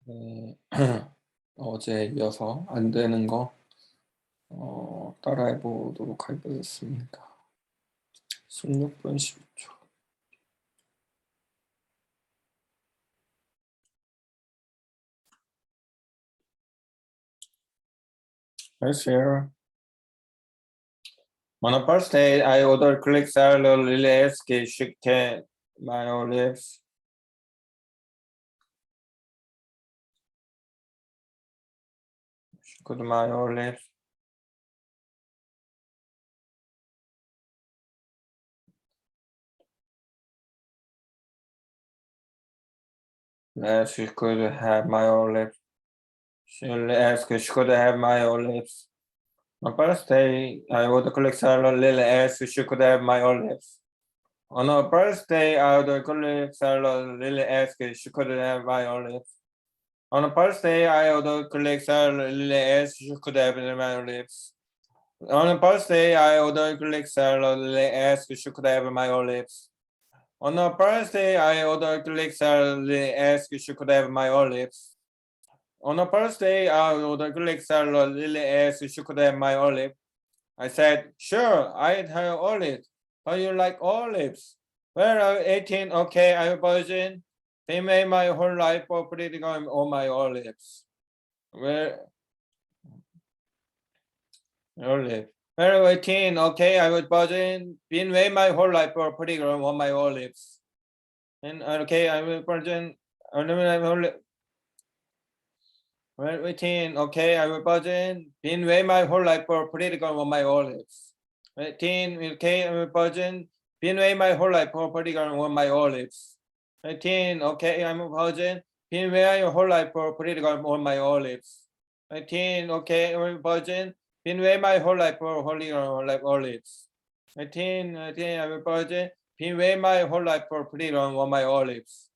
네. 어제 이어서 안 되는 거 따라해 보도록 하겠습니다. 16분 12초. Let's share. On a first day, I ordered click salad, really asked chicken, my olives. Could my olives. Yes, she could have my olives. She asked, she could have my olives. On first day, I ordered click salad, Lily asked, she could have my olives. On her birthday, I ordered click salad, Lily asked, she could have my olives. On her birthday, I ordered click salad, Lily asked, she could have my olives. On her birthday, I ordered click salad, Lily asked, she could have my olives. On her birthday, I ordered click salad, Lily asked, she could have my olives. On her birthday, I ordered click salad, Lily asked, she could have my olive. I said, sure, I'd have olives. How you like olives? Well, I'm 18, okay, I'm a virgin. They made my whole life for putting on all my olives. Well, olive. Well, I'm 18, okay, I'm a virgin. Been made my whole life for putting on all my olives. And okay, I'm a virgin. Well, 18, okay, I'm a virgin. Been made my whole life for putting on all my olives. 18, okay, I'm a virgin. Been away my whole life for putting on my olives. 18, okay, I'm a virgin. Been away my whole life for putting on my olives. 18, okay, I'm a virgin. Been away my whole life for holding on like olives. 18, I'm a virgin. Been away my whole life for putting on my olives.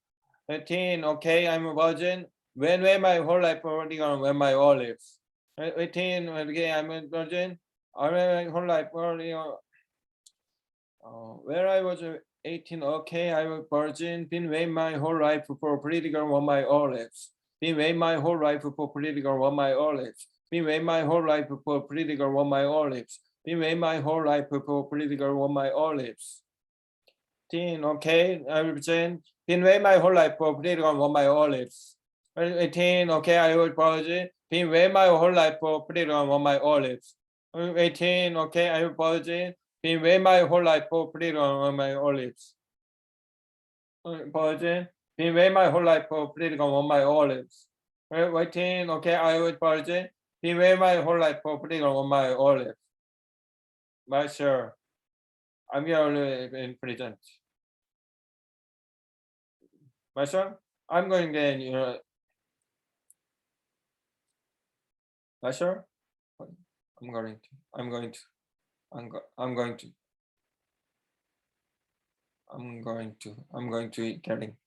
18, okay, I'm a virgin. Been away my whole life for putting on my olives. 18, okay, I'm a virgin. I'm my whole life for where I was 18, okay, I was virgin, been waiting my whole life for political on my olives. Been waiting my whole life for political on my olives. Been waiting my whole life for political on my olives. Been waiting my whole life for political on my olives. 18, okay, I was virgin, been waiting my whole life for political on my olives. 18, okay, I was virgin, been waiting my whole life for political on my olives. 18, okay, I was virgin, been waiting my whole life for political on my olives. Virgin, been waiting my whole life for political on my olives. 18, okay, I was virgin, been waiting my whole life for political on my olives. My sure, I'm here in present. My son, I'm going to, my sure, I'm going to, I'm going to, I'm going to, I'm going to getting.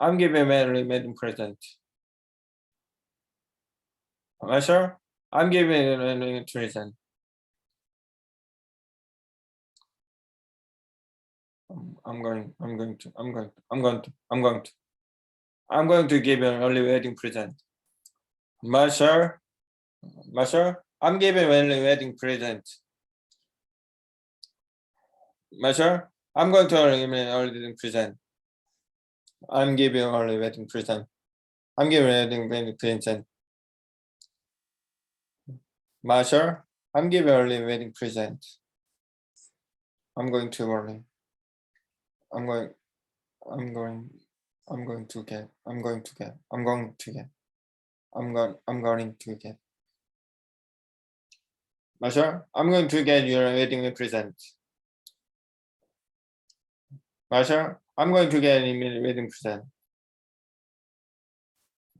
I'm giving a wedding present. Sure, I'm giving a wedding present. I'm going to give an early wedding present. Sure, I'm giving an early wedding present. Sure, I'm going to give an early wedding present. I'm giving an early wedding present. I'm giving a wedding present. Sure, I'm giving early wedding present. I'm going to early. I'm going to get. I'm going to get. Masha, I'm going to get your wedding present. Masha, I'm going to get a wedding present.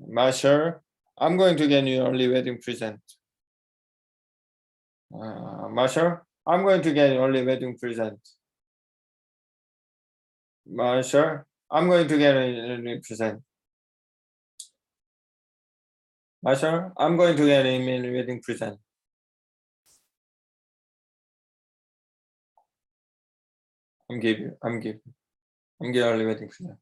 Masha, I'm going to get your early wedding present. Masha, I'm going to get your early wedding present. Masha, I'm going to get an early present. Masha, I'm going to get a wedding present. I'm getting early wedding present.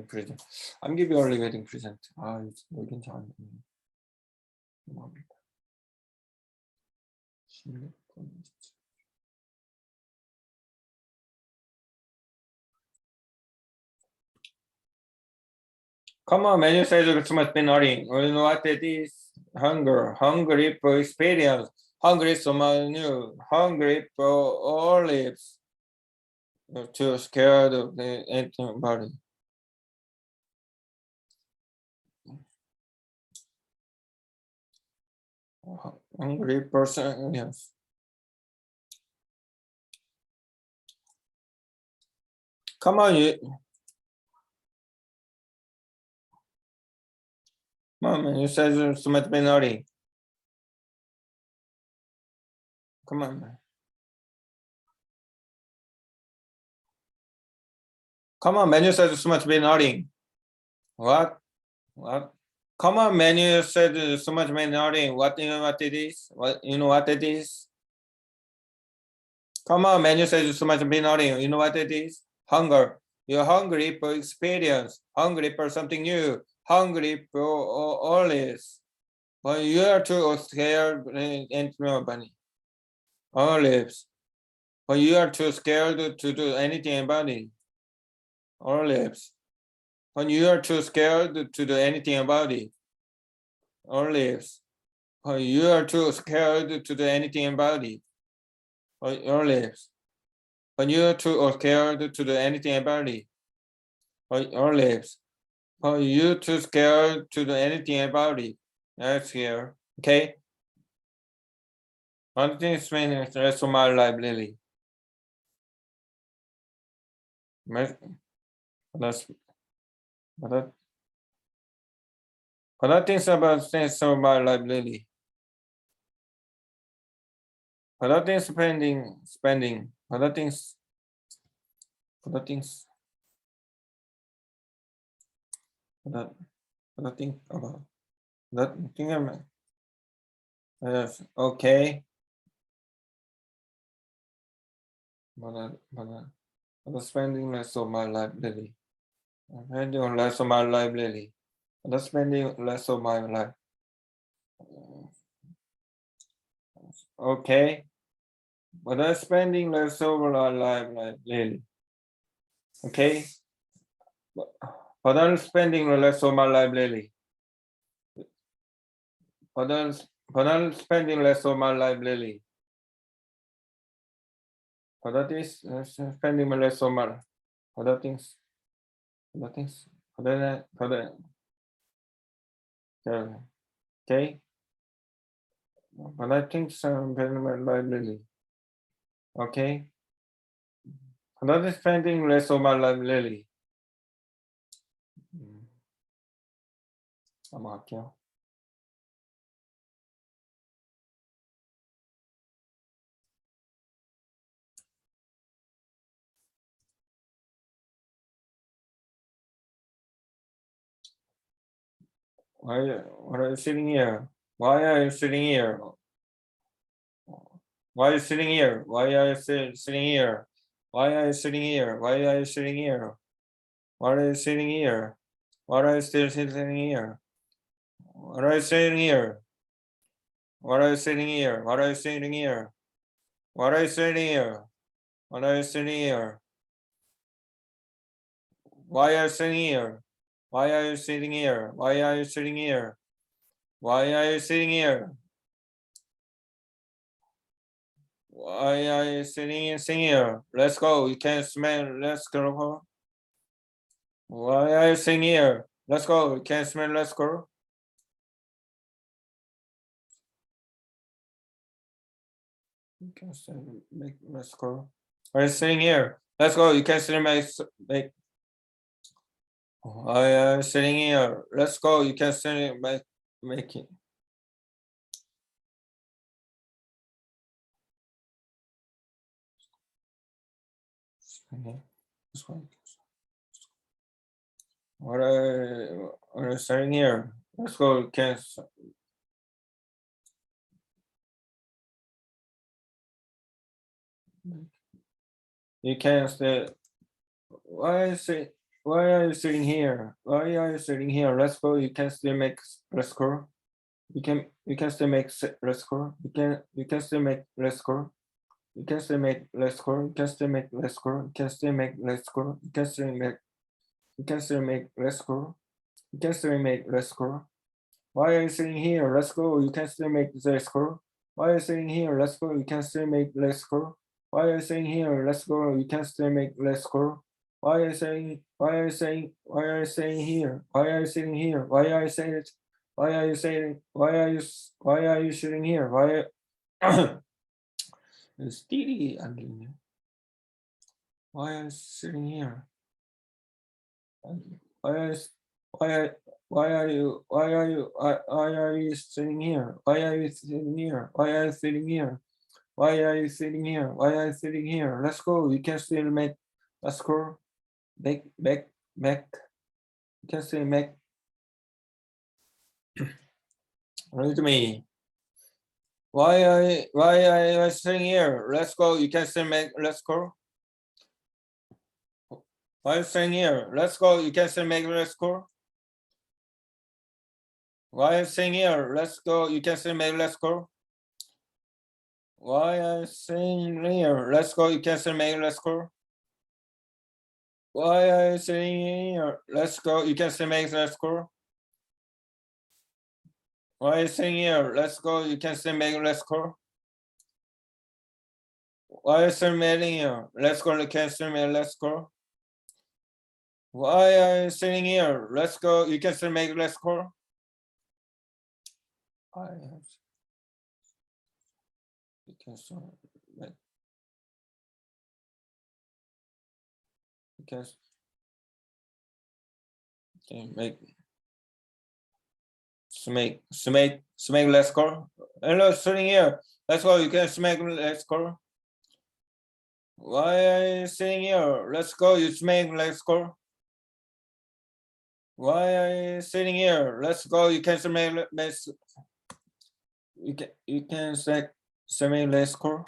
present. I'm giving early wedding present. 여긴 잘 안 되네. 죄송합니다. 16분. Come on, menu says it's too much been earning. You know what it is? Hungry for experience. Hungry someone new. Hungry for olives. You're too scared of the anybody. Hungry person, yes. Come on, Mom, you said there's too much been earning. Come on, man. Come on, menu says so much been earning. What? Come on, menu said so much been earning. What you know what it is? What you know what it is? Come on, menu says so much been earning. You know what it is? Hunger. You're hungry for experience. Hungry for something new. Hungry for all this. But you are too scared and bunny. Olives. But you are too scared to do anything about it. Olives. When you are too scared to do anything about it. Olives. When you are too scared to do anything about it. Olives. When you are too scared to do anything about it. Olives. When you are too scared to do anything about it. That's here. Okay? One thing is the rest of my life, Lily. That's but I think about things of my life, Lily. Other things spending. Other things. Other things about that thing. Yes, okay. But spending less of my life, Lily. Spending less of my life, Lily. But spending less of my life. Okay. But spending less of my life, Lily. Okay. But I'm spending less of my life, Lily. But I'm spending less of my life, Lily. Other things, spending less of my other things, other okay. But I think some spending my life, Lily. Okay. Another spending less of my life, Lily. 한번 할게요. Why are you sitting here? Why are you sitting here? Why are you sitting here? Why are you sitting here? Why are you sitting here? Why are you sitting here? Why are you sitting here? Why are you still sitting here? Why are you sitting here? Why are you sitting here? Why are you sitting here? Why are you sitting here? Why are you sitting here? Why are you sitting here? Why are you sitting here? Why are you sitting here? Why are you sitting here? Why are you sitting here? Let's go. You can't smell. Let's go. Why are you sitting here? Let's go. You can't smell. Let's go. You can make. Let's go. Why are you sitting here? Let's go. You can't smell. Make. Why are you sitting here? Let's go. You can't smell. Make it. What are you saying here? Let's go. You can't. You can't stay. Why is it? Why are you sitting here? Why are you sitting here? Let's go. You can still make let's go. You can still make let's go. You can still make let's go. You can still make let's go. You can still make let's go. You can still make let's go. You can still make let's go. You can still make let's go. Why are you sitting here? Let's go. You can still make let's go. Why are you sitting here? Let's go. You can still make let's go. Why are you sitting here? Let's go. You can still make let's go. Why are you saying here? Why are you sitting here? Why are you saying it? Why are you sitting here? Why 스틸이 안 되네. Why are you sitting here? Why are you sitting here? Why are you sitting here? Why are you sitting here? Why are you sitting here? Why are you sitting here? Let's go. You can still make let's go. Back. You can still make read me. Why are you sitting here? Let's go. You can still make let's go. Why are you sitting here? Let's go. You can still make let's go. Why are you sitting here? Let's go. You can still make let's go. Why are you sitting here? Let's go. You can still make let's go. Why are you sitting here? Let's go. You can still make let's go. Why are you sitting here? Let's go. You can still make let's go. Why are you sitting here? Let's go. You can still make let's go. Why are you sitting here? Let's go. You can still make let's go. You can still make. You can make let's go. Hello, sitting here. Let's go. You can make let's go. Why are you sitting here? Let's go. You make let's go. Why are you sitting here? Let's go. You can make let's. You can say let's go.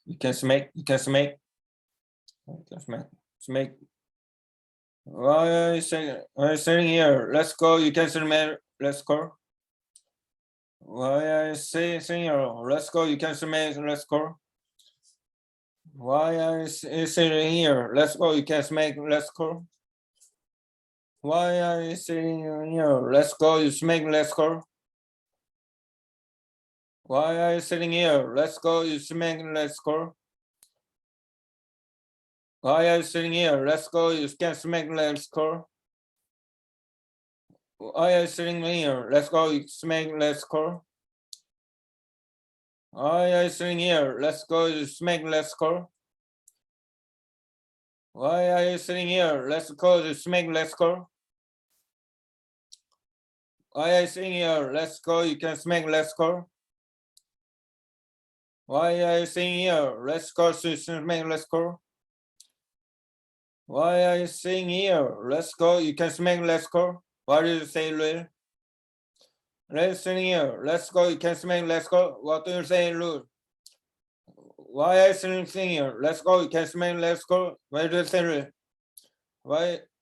You can make. Why are you sitting here? Let's go. You can make let's go. Why are you sitting here? Let's go. You can make let's go. Why are you sitting here? Let's go. You can make let's go. Why are you sitting here? Let's go. You make let's go. Why are you sitting here? Let's go. You make let's go. Why are you sitting here? Let's go. You can make let's go. Why are you sitting here? Let's go. You make let's go. Why are you sitting here? Let's go. You make let's go. Why are you sitting here? Let's go. You make let's go. Why are you sitting here? Let's go. You can make let's go. Why are you sitting here? Let's go. You make let's go. Why are you sitting here? Let's go. You can make let's go. What do you say, Lil? Let's sitting here. Let's go. You can make let's go. What do you say, Lil? Why are you sitting here? Let's go. You can make let's go. What do you say, Lil?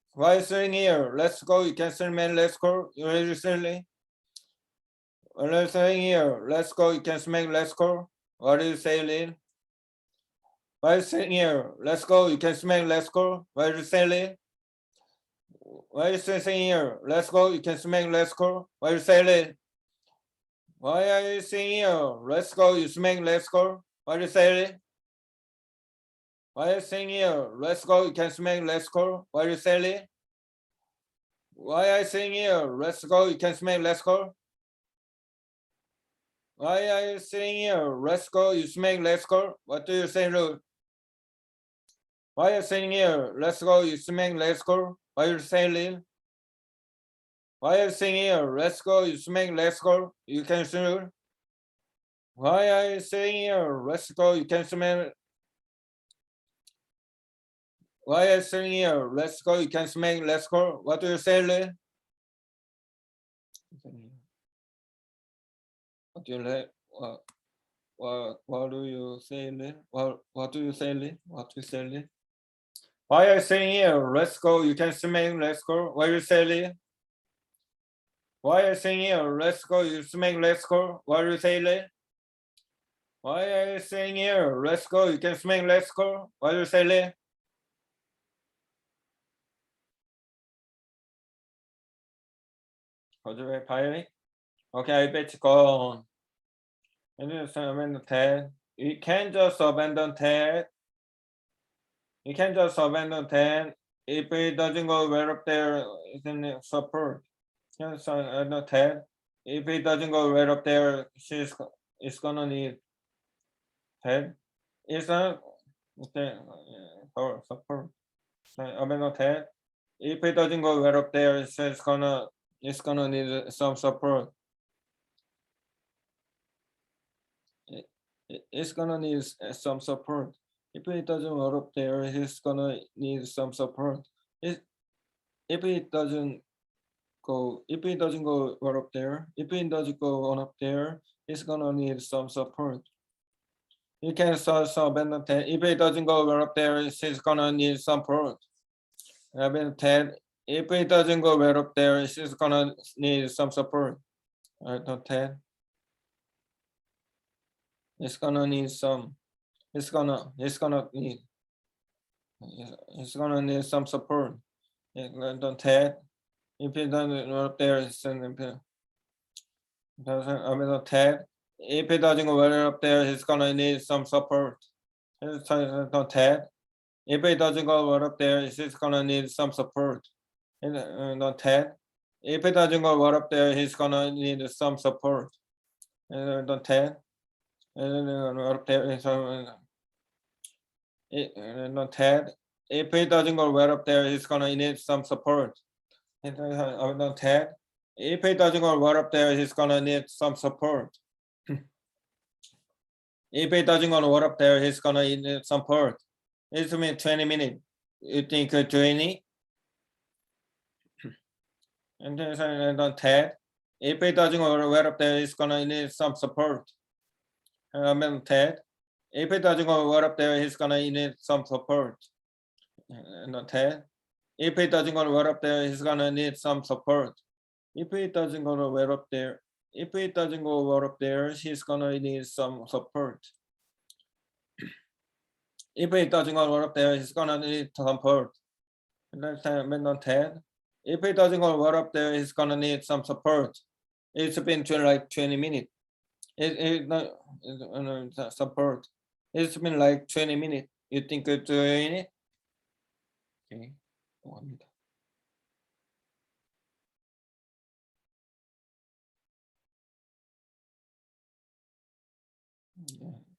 Why are you sitting here? Let's go. You can make let's go. You ready, silly? Let's sitting here. Let's go. You can make let's go. What do you say, Lil? Why are you sitting here? Let's go. You can make let's go. What do you say, Lil? Why are you sitting here? Let's go. You can make let's go. What do you say, Lil? Why are you sitting here? Let's go. You make let's go. What do you say, Lil? Why are you sitting here? Let's go. You can make let's go. What do you say, Lil? Why are you sitting here? Let's go. You can make let's go. Why are you sitting here? Let's go. You make let's go. What do you say, Lil? Why are you sitting here? Let's go. You make let's go. What do you say, Lil? Why are you sitting here? Let's go. You make let's go. You can see. Why are you sitting here? Let's go. You can make. Why are you sitting here? Let's go. You can make let's go. What do you say, Lil? What do you like? what do you say, Lee? What do you say, Lee? What do you say, Lee? Why are you saying here? Let's go. You can swim. Let's go. What do you say, Lee? Why are you saying here? Let's go. You swim. Let's go. What do you say, Lee? Why are you saying here? Let's go. You can swim. Let's go. What do you say, Lee? 거절해 봐요. Okay, I bet go. And then abandon Ted. You can't just abandon Ted. You can't just abandon Ted. If it doesn't go well up there, isn't support. Yes, abandon Ted. If it doesn't go well up there, it's gonna need Ted. It's not okay. Support. Abandon Ted. If it doesn't go well up there, it's gonna need some support. It's gonna need some support. If it doesn't work up there, he's gonna need some support. If it doesn't go well up there, if it doesn't go on up there, he's gonna need some support. You can abandon Ted. If it doesn't go well up there, he's gonna need support. Abandon Ted. If it doesn't go well up there, she's gonna need some support. Ted. It's gonna need some. It's gonna need some support. Ted. If it doesn't go up there, Ted. If it doesn't go well up there, he's gonna need some support. Ted. If it doesn't go well up there, he's gonna need some support. Ted. If it doesn't go well up there, he's gonna need some support. Ted. Up there, Ted. If it doesn't go well up there, he's gonna need some support. Ted. If it doesn't go well up there, he's gonna need some support. If it doesn't go well up there, he's gonna need support. It's been 20 minutes. You think 20? And then Ted. If it doesn't go well up there, he's gonna need some support. Ted. If it doesn't go well up there, he's gonna need some support. Ted. If it doesn't go well up there, he's gonna need some support. If it doesn't go well up there, he's gonna need some support. If it doesn't go well up there, he's gonna need support. Ted. If it doesn't go well up there, he's gonna need some support. It's been like 20 minutes. Support. It's been like 20 minutes. You think it's doing it? Okay.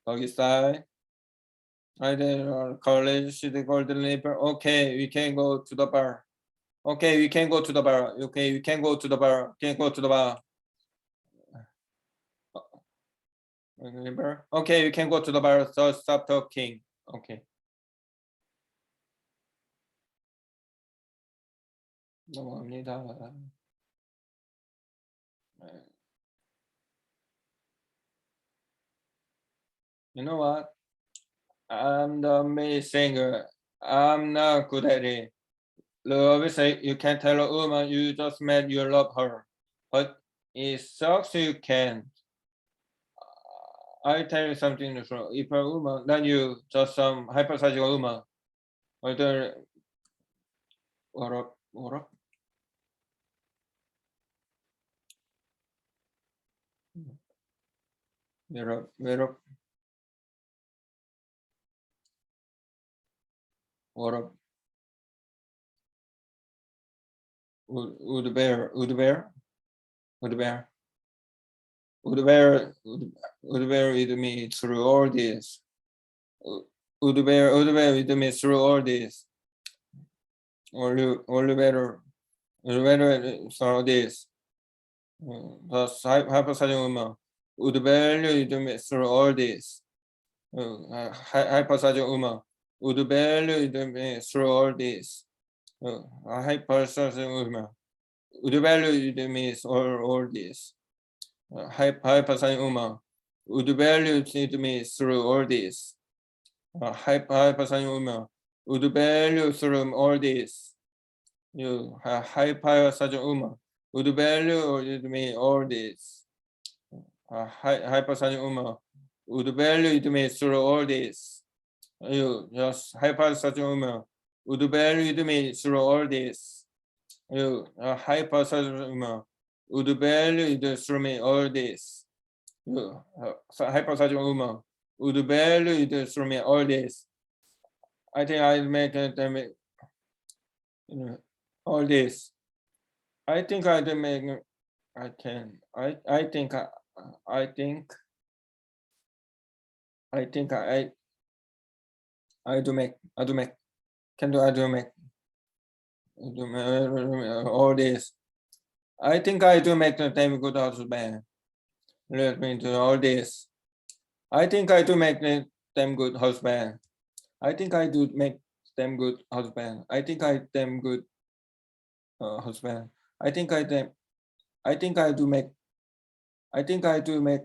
거기 style. Either college, the golden river. Okay, we can go to the bar. Okay, we can go to the bar. Okay, we can go to the bar. Can go to the bar. Remember? Okay, we can go to the bar. So stop talking. Okay. 넘어갑니다. You know what? I'm the amazing singer. I'm not good at it. Obviously, you can tell a woman you just met you love her, but it sucks you can't. I tell you something true. If a woman, then you just some hypersexual woman, or the what up? What up? Would bear with me through all this. Would bear with me through all this. All better through this. Thus hypersexual woman would value with me through all this. Hypersexual woman would value with me through all this. Hypersexual woman would value with me through all this. Hypersexual woman would value it me through all this. 하이퍼사진 오면 would value through all this. You 하이퍼사진 오면 would value it me all this. 하이퍼사진 오면 would value it me through all this. You just hypersatin woman would value it me through all this. You hypersatin woman would value it through me all this. You hypersatin woman would value it through me all this. I think I make it all this. I think I do make. I can. I think. I do make. Can do I do make all this. I think I do make the time good husband. Let me do all this. I think I do make them good husband. I think I do make them good husband. I think I them good husband. I think I do make. I think I do make.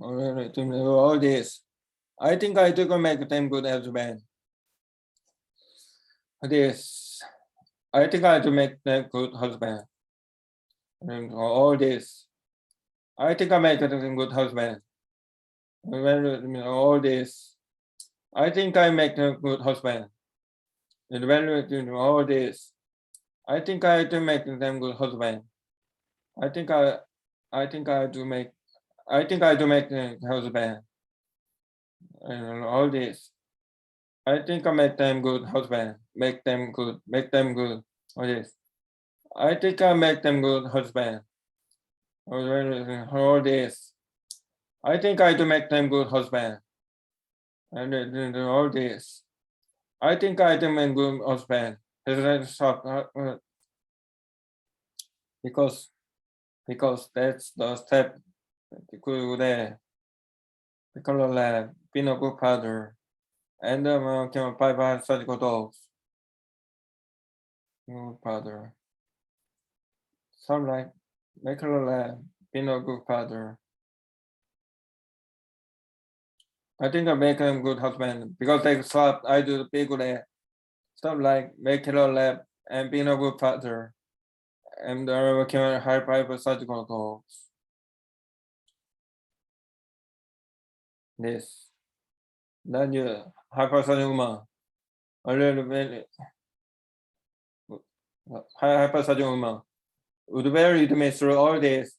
All this. I think I do make them good husband. This. I think I do make them good husband. And all this. I think I make them good husband. All this. I think I make them good husband. And all this. I think I do make them good husband. I think I do make. I think I do make them husband. And all this. I think I make them good husband. Make them good. All this. I think I make them good husband. All this. I think I do make them good husband. And all this. I think I do make good husband. Because that's the step. The color lab, being a good father, and can buy surgical dogs. Good father. Some like make a lab, being a good father. I think I make a good husband because they stop. I do the big lab. Stuff like make a lab and being a good father, and can high surgical dogs. This. Then you hypersatin woman. A little bit hypersatin woman. Would value to me through all this.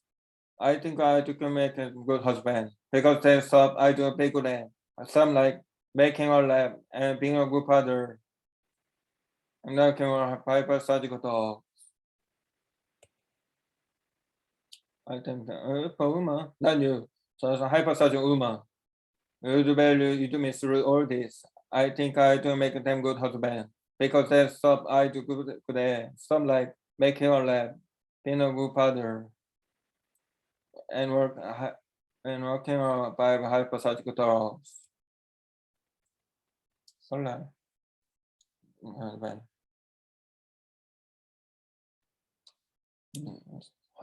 I think I do make a good husband because they stop. I do a big lab. Some like making a lab and being a good father. And now can hypersurgical dogs. I think woman. Then you so hypersurgical woman. Would value you to me through all this. I think I do make them good husband because they stop. I do good. Some like making a lab, being a good father, and working on by hypersurgical dogs. Some like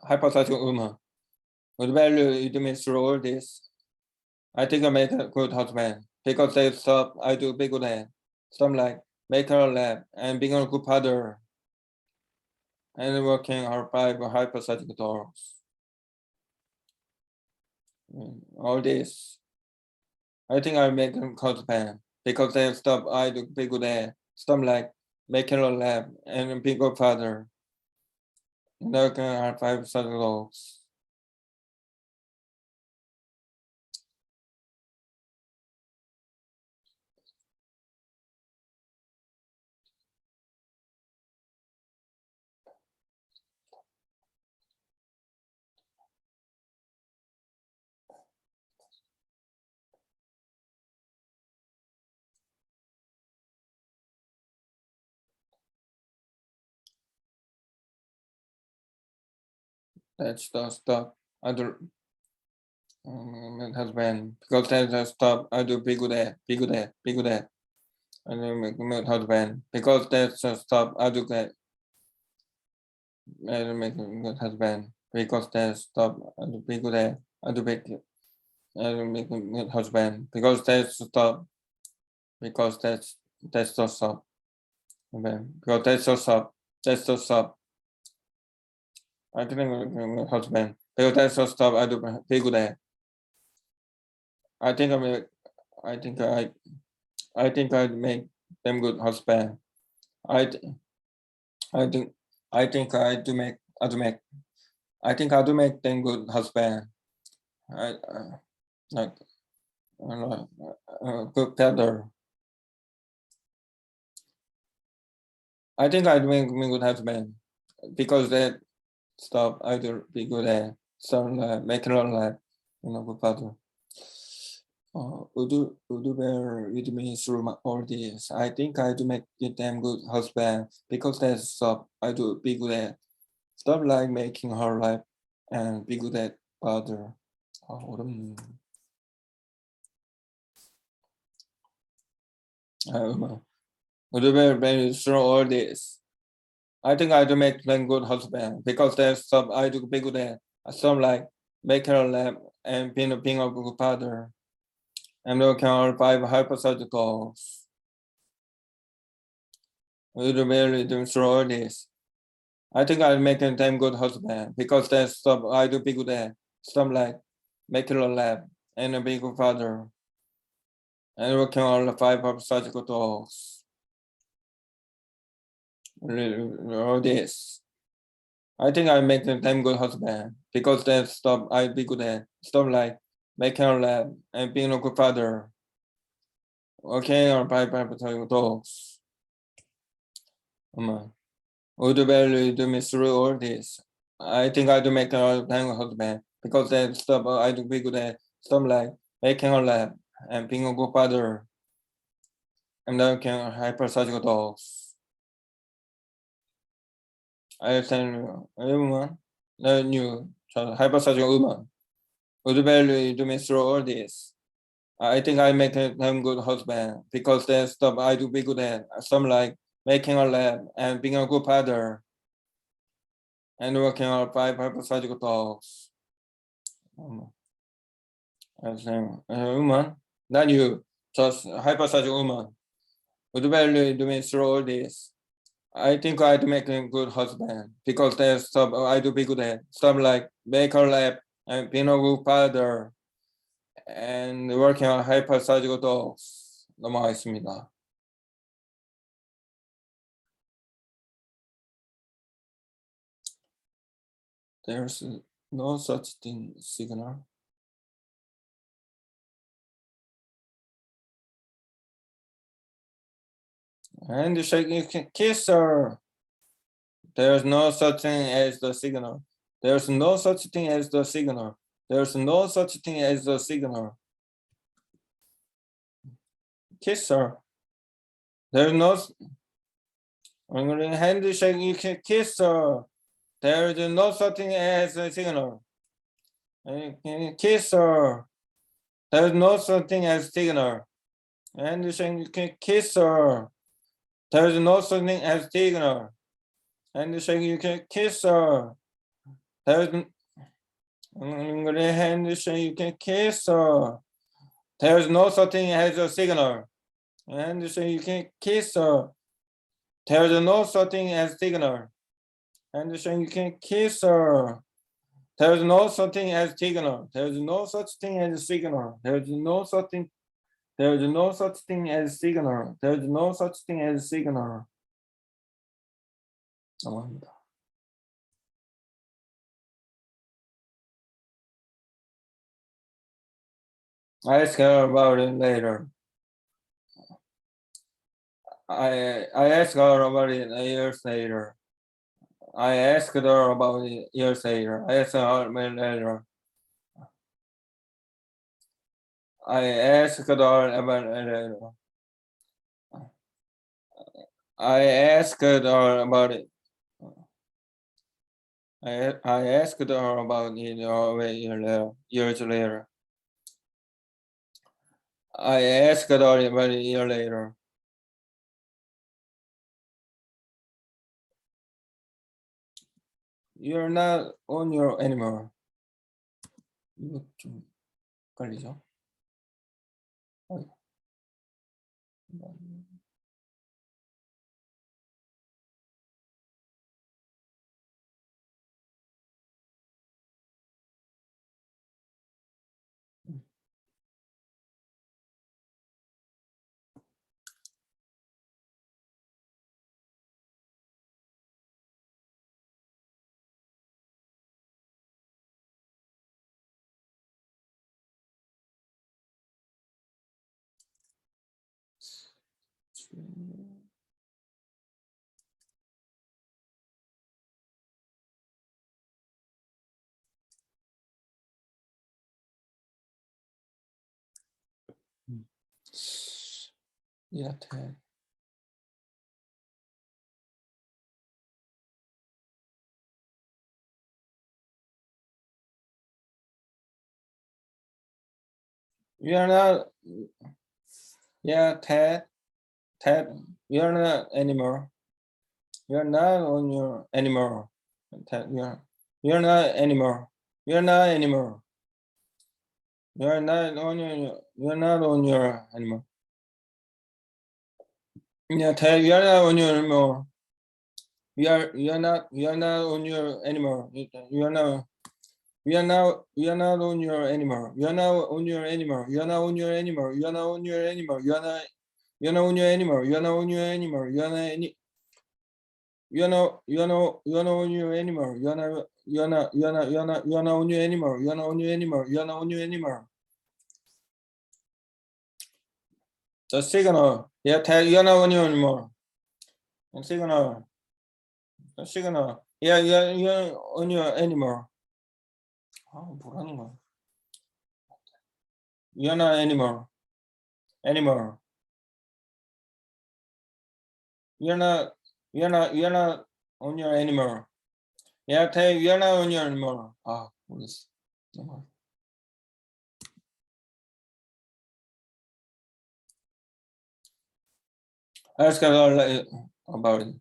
hypersurgical woman. Would value you to me through all this. I think I make a good husband because they stop. I do big lab. Some like make a lab and being a good father and working hard by hypersurgical dogs. All this. I think I make a husband because they stop. I do big lab. Some like making a lab and being a good father and working hard by hypersurgical dogs. That's the stuff I do husband because that's the stuff I do big lab. And then make husband because that's the stuff I do get. make a good husband because that's stop and be good at and make make a good husband because that's stop because that's the stop because that's the stop I think I'm a husband because that's the stop I do be good at I think I think I think I'd make them good husband I I think I think I do make I think I do make them good husband I like good father I think I do make me good husband because that stuff I do be good at some making a lot good father would you bear with me through all this? I think I do make a damn good husband because that's stuff I do be good at. Stuff like making her life and be good at father. 어렵네. Would you bear with me through all this? I think I do make a good husband because there's stuff I do be good at. Stuff like making her life and being a good father. I'm looking at 5 hypotheticals. We really do through all this. I think I'll make a damn good husband because there's stuff I do be good at. Stuff like making a lab and a big father. And working on the 5 hypotheticals. All this. I think I make a damn good husband because there's stuff I be good at. Stuff like making a lab and being a good father. Okay, or 5 hypotheticals. Would you value do me through all this? I think I do make a damn husband because there's stuff I do be good at. Stuff like making a lab and being a good father. And then can hypersurgical dogs. I tell everyone, the new hypersurgical woman. Would you value do me through all this? I think I make a damn good husband because there's stuff I do be good at. Some like making a lab and being a good father. And working on 5 hypothetical dogs. I say, woman, not you, just hypothetical woman. Would you value do me through all this? I think I'd make a good husband because there's stuff I do be good at. Stuff like make a lab and being a good father and working on hypothetical dogs. 넘어가겠습니다. There's no such thing signal. And shake kiss her. There's no such thing as the signal. There's no such thing as the signal. There's no such thing as the signal. Kiss her. There's no handshake. You can kiss her. There's no such thing as a signal. Kiss her. There's no such thing as signal. Handshake. You can kiss her. There's no such thing as signal. Handshake. You can kiss her. There's handshake. You can kiss her. There's no such thing as a signal. And so you can kiss her. There's no such thing as signal. And so you can kiss her. There's no such thing as signal. There's no such thing as signal. There's no such thing. There's no such thing as signal. There's no such thing as signal. 넘어갑니다. I ask her about it later. I asked her about it years later. I asked her about it years later. I asked her later. I asked her about it later. I asked her about it. I asked her about it years later. I asked her about it a year later. You're not on your anymore. 이거 좀 헷갈리죠? Yeah, Ted. You're not. Yeah, Ted. Ted. You're not anymore. You're not on your anymore. Ted, you're not anymore. You're not anymore. You're not on your. You're not on your anymore. Yeah, Ted. You're not on your anymore. You're not on your anymore. You're not. You're not on your anymore. You're not on your anymore. You're not on your anymore. You're not on your anymore. You're not on your anymore. You're not on your anymore. You're not any. You're not on your anymore. You're not on your anymore. You're not on your anymore. You're not on your anymore. The signal. Yeah, you're not on your anymore. The signal. The signal. Yeah, you're on your anymore. 뭐라는 거야? You're not anymore. Anymore. You're not on your anymore. Yeah, you're not on your anymore. 모르겠어. Ask about it.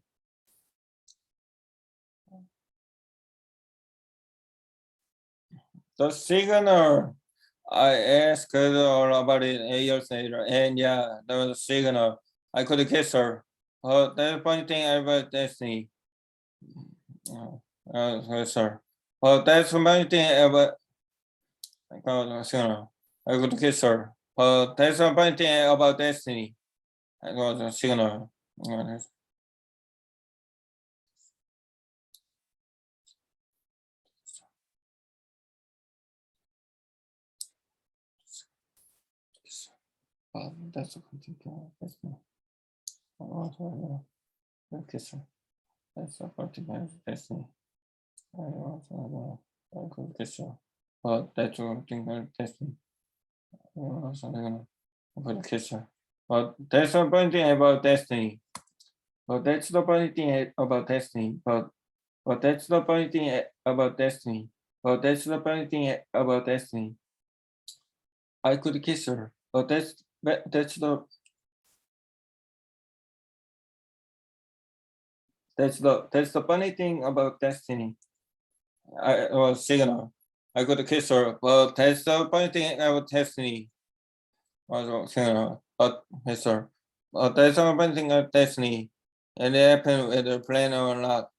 The signal, I asked her about it 8 years later, and yeah, there was a signal. I could kiss her. That's the funny thing about destiny. Sir. That's the funny thing about signal. I could kiss her. That's the funny thing about destiny. I got a signal. That's a particular destiny. Kiss her. That's a particular destiny. I could kiss her. But that's a particular destiny. I could kiss her. But that's the funny thing about destiny. But that's the funny thing about destiny. But that's the funny thing about destiny. But that's the funny thing about destiny. I could kiss her. But that's the funny thing about destiny. I was signal. I could kiss her, but that's the funny thing about destiny. Was signal, but kiss her. But that's the funny thing about destiny. And it happened whether plan or not.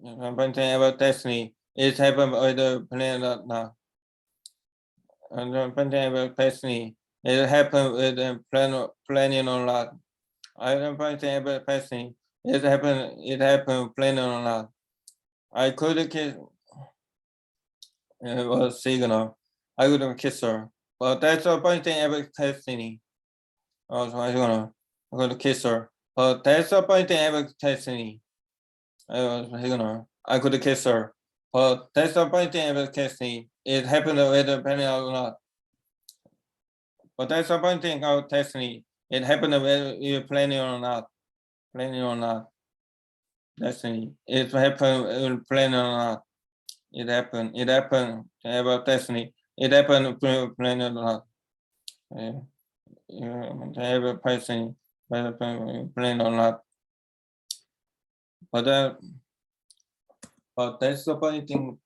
The funny thing about destiny, it happened whether plan or not. And the funny thing about destiny, it happened whether planning or not. I don't funny thing about destiny, it happened planning or not. I could kiss. It was signal. I couldn't kiss her. But that's the funny thing about destiny. I could kiss her. But that's the funny thing about destiny. I could kiss her. But that's the funny thing about destiny. It happened whether planning or not. But that's the funny thing about destiny. It happened whether you're planning or not. Planning or not. Destiny. It happened whether planning or not. It happened about destiny. It happened planning or not. Every person plan or not. But But that's the funny thing.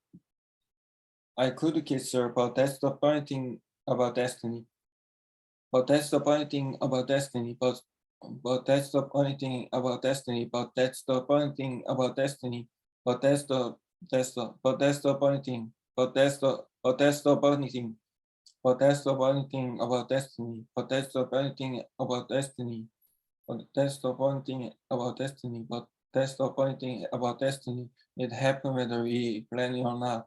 I could kiss her, but that's the funny thing about destiny. But that's the funny thing about destiny. But that's the funny thing about destiny. But that's the funny thing about destiny. But that's the but that's the funny thing. But that's the funny thing. But that's the funny thing about destiny. But that's the funny thing about destiny. But that's the funny thing about destiny. But that's the funny thing about destiny. It happened whether we plan it or not.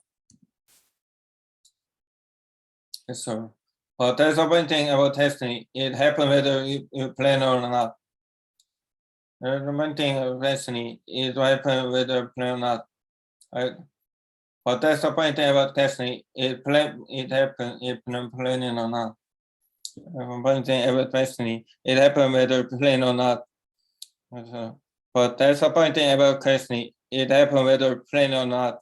Yes, sir. But that's the funny thing about destiny. It happened whether you plan or not. The main thing of destiny is what happens whether you plan or not. Right? But that's the funny thing about destiny. It happens if you're planning or not. The funny thing about destiny. It happens whether you plan or not. But that's the funny thing about destiny. It happens whether you plan or not.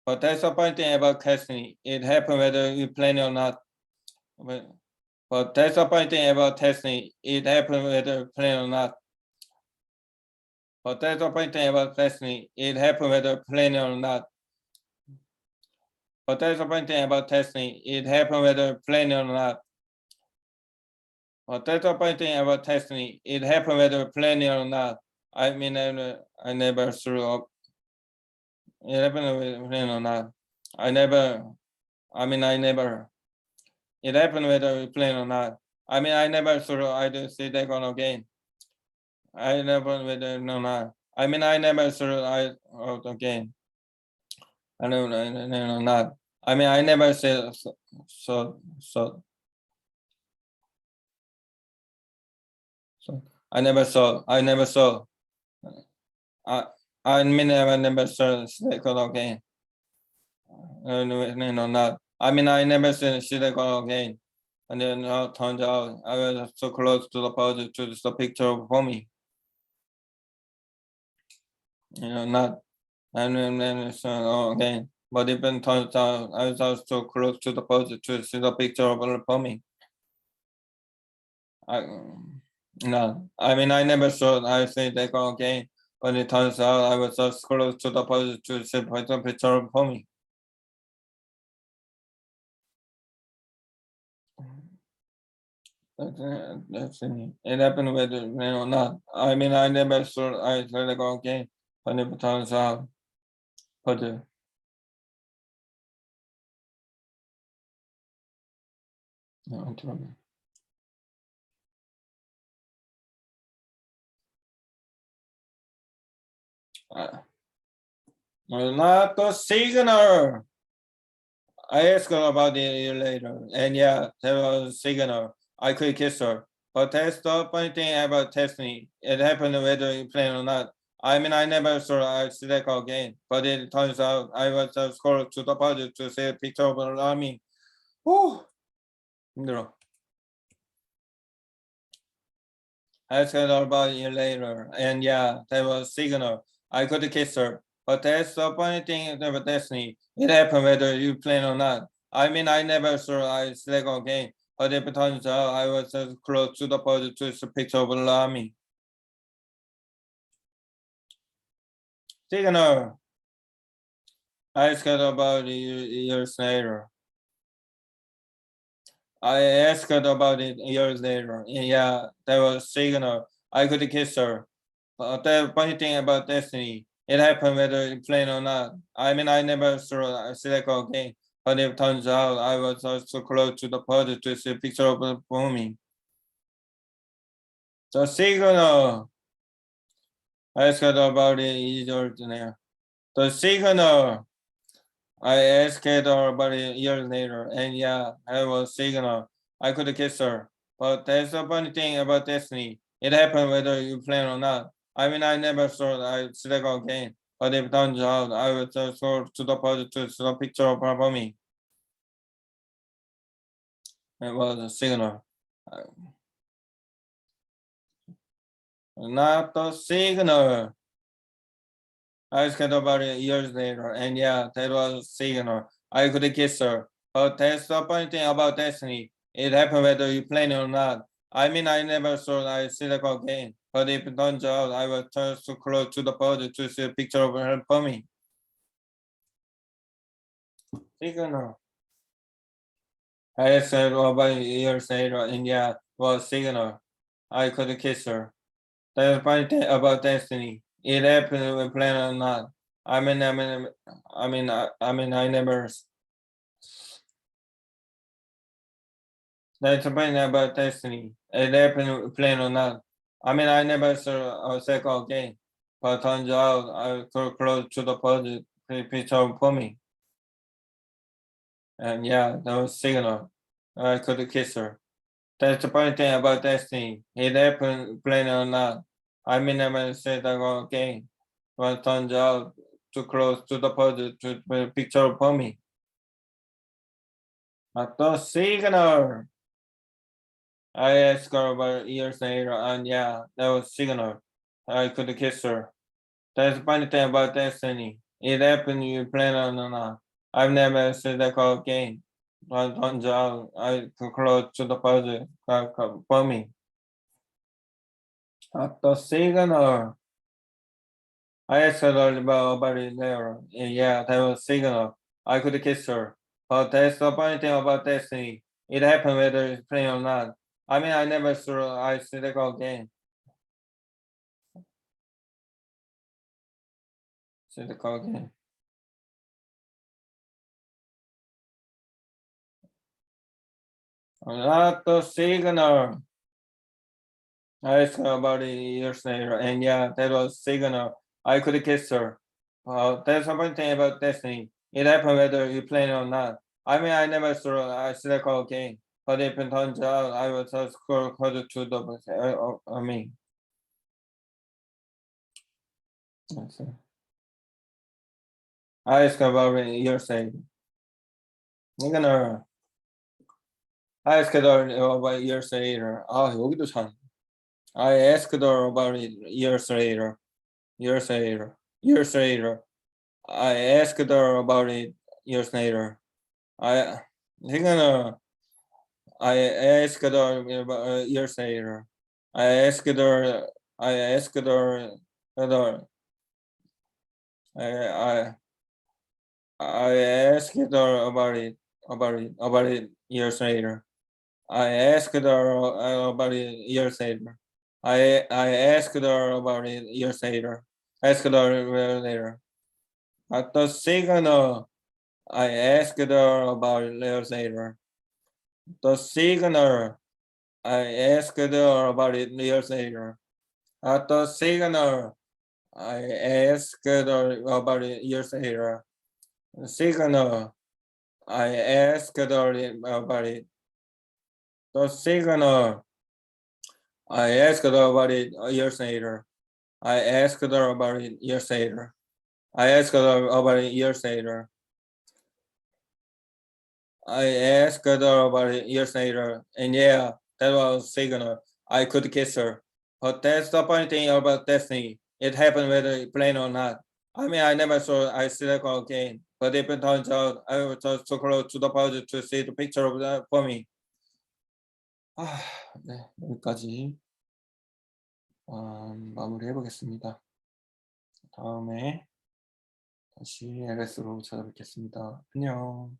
But that's the funny thing about destiny. It happens whether you plan or not. But that's the funny thing about destiny. It happens whether you plan or not. But that's the funny thing about destiny. It happens whether you plan or not. But that's the funny thing about destiny. It happens whether you plan or not. But that's the funny thing about destiny. It happens whether you plan or not. I mean, I never threw up. It happened whether you plan or not. I never. It happened whether you plan or not. I mean, I never threw. I do see that on again. I never whether no not. I mean, I never threw out again. I know not. I mean, I never said so. I never saw. I mean, I never saw silicon again. No, not. I mean, I never said silicon again. And then turns out I was so close to the pose to the picture for me. Not. And then so again. But even turns out I was so close to the pose to see the picture for me. No, I mean, I never thought I say that again, but it turns out I was just close to the pose to see the picture for me. That's it. It happened with not. I mean, I never thought I said it again, but it turns out, but not the signal. I asked her about it later, and yeah, there was a signal. I could kiss her. But that's the funny thing about testing. It happened whether you plan or not. I mean, I never saw I select again, but it turns out I was just called to the project to see a picture of an army. Whew, 힘들어. I asked her about it later, and yeah, there was a signal. I could kiss her. But that's the funny thing about destiny. It happened whether you plan or not. I mean, I never saw I select again, but it turns out I was just close to the project to see a picture of an army. Signal. I asked about it years later. I asked about it years later. Yeah, that was signal. I could kiss her. But the funny thing about destiny, it happened whether you plan or not. I mean, I never saw a select again, but it turns out I was so close to the project to see a picture of the booming. The signal. I asked about it years later. The signal. I asked her about it years later, and yeah, I was signal. I could kiss her. But that's the funny thing about destiny. It happened whether you plan or not. I mean, I never thought I'd select again, but it turns out I was just so to the project to the picture of her for me. It was a signal. Not the signal. I asked about it years later, and yeah, that was a signal. I could kiss her. But that's the funny thing about destiny. It happened whether you plan it or not. I mean, I never thought I'd see her again, but if it turns out I was just too close to the bird to see a picture of her for me. Signal. I said about years later, and yeah, was signal. I could kiss her. The funny thing about destiny, it happened when planned or not. I never. That's the funny thing about destiny. It happened planned or not. I never saw a second game, but turns out I could close to the budget picture for me. And yeah, that was signal. I could kiss her. That's the funny thing about destiny. It happened planned or not. I may never say that again, but turns out too close to the budget to the picture for me. At the signal. I asked her about years later, and yeah, that was signal. I could kiss her. That's the funny thing about destiny. It happened you plan on or not. I've never said that call again. But turns out I could close to the puzzle for me. At the signal. I asked her about it later. And yeah, that was signal. I could kiss her. But that's the funny thing about destiny. It happened whether it's playing or not. I never saw I said that call again. Said the call again. Not the signal. I asked her about it years later, and yeah, that was signal. I could kiss her. That's the one thing about destiny. It happened whether you plan or not. I never saw I select her again, but if it turns out I was just called to the I asked her about it years later. 이거는 I asked her about years later. 아 여기도 참. I asked her about it years later. Years later. Years later. I asked her about it years later. I 이거는 I asked her about years later. I asked her. I asked her. Whether I I asked her about it years later. I asked her about it years later. I asked her about it years later. Asked her later. At the signal, I asked her about it years later. The signal, I asked her about it years later. At the signal, I asked her about it years later. The signal, I asked her about it. The signal, I asked her about it years later. I asked her about it years later. I asked her about it years later. I asked her about it years later, and yeah, that was signal. I could kiss her. But that's the funny thing about destiny. It happened whether you plan or not. I never saw I select again. But if it turns out I was just too close to the puzzle to see the picture of that for me. 네, 여기까지 마무리해 보겠습니다. 다음에 다시 LS로 찾아뵙겠습니다. 안녕.